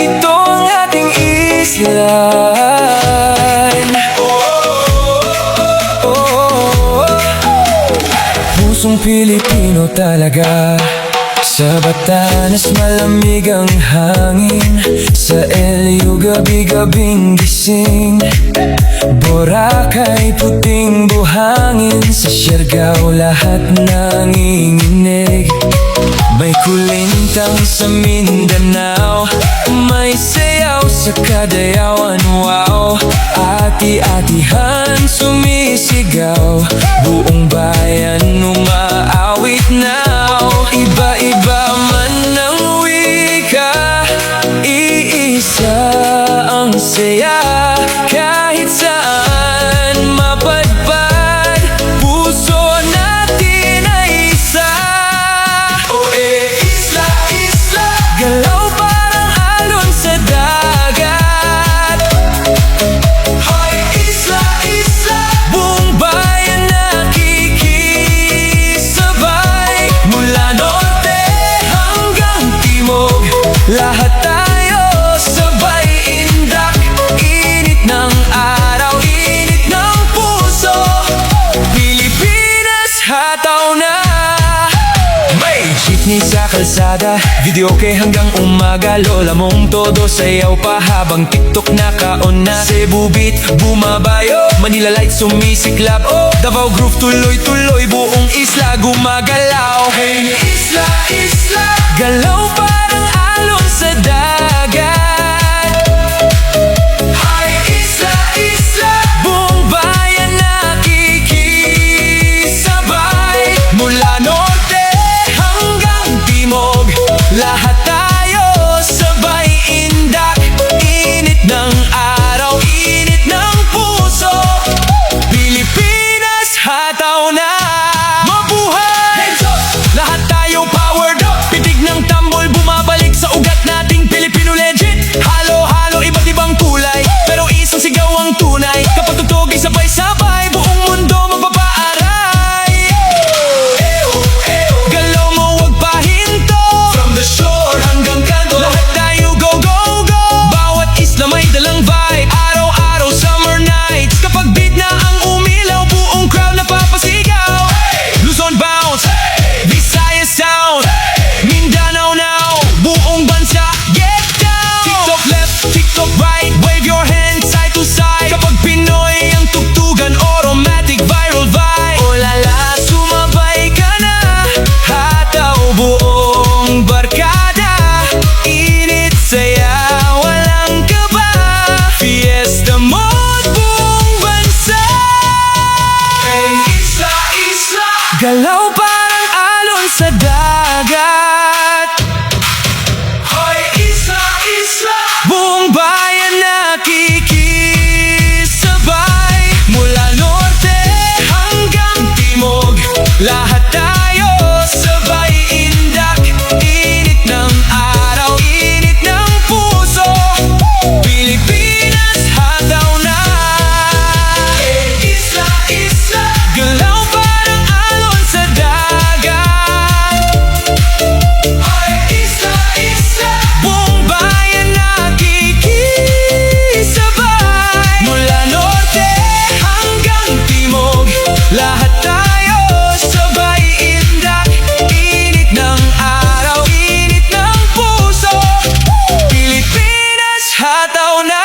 Ito ang ating islan. Pusong Pilipino talaga. Sa Batanes malamig ang hangin, sa LU gabi-gabing gising. Boracay puting buhangin, sa Siargao lahat nanginginig. May kulintang sa Mindanao, may sayaw sa Kadayawan, wow. Ati-atihan sumisigaw, buong bayan umaawit now. Iba-iba man ang wika, iisa ang saya. Kahit saan mapadpad, puso natin ay isa. Isla, isla, galaw parang alon sa dagat. Hoy, isla, isla, buong bayan nakikisabay. Mula norte hanggang timog, lahat tayo sabay indak. Init ng araw, init ng puso, Pilipinas hataw na. May jeepney sa kalsada, videoke hanggang umaga. Lola mong todo sayaw pa habang TikTok nakaon na. Cebu beat bumabayo, Manila lights sumisiklab. Davao Groove tuloy-tuloy, buong isla gumagalaw. Hey isla, isla, galaw parang alon sa dagat. Hi isla, isla, buong bayan nakikisabay. Mula norte hanggang timog, lahat tayo sabay indak. Init ng araw, init ng puso, Pilipinas hataw na. Mabuhay! Lahat tayo powered up, pitig ng tambol bumabalik sa ugat nating Pilipino legit. Halo-halo, iba't ibang kulay, pero isang sigaw ang tunay. Kapag tugtog ay sabay-sabay, buong mundo mapapaaray. Galaw mo wag pahinto, from the shore hanggang kanto, lahat tayo go, go, go. Bawat isla may dalang vibe, araw-araw summer nights. Kapag beat na ang umilaw, buong crowd napapasigaw. Luzon bounce, Visayas sound, Mindanao now, buong bansa get down. TikTok left, TikTok right, wave your hands side to side. Kapag Pinoy ang tugtugan, automatic viral vibe. Oh lala, sumabay ka na, hataw buong barkada. Init saya, walang kaba, fiesta mode buong bansa. Hey isla, isla, galaw parang alon sa dagat. Hoy isla, isla, buong bayan nakikisabay. Mula norte hanggang timog, lahat tayo sabay indak. Init ng araw, init ng puso, Pilipinas hataw na. Isla, isla, galaw parang alon sa dagat. Hoy isla, isla, buong bayan nakikisabay. Mula norte hanggang timog, lahat tayo sabay indak. Init ng araw, init ng puso, Pilipinas hataw na.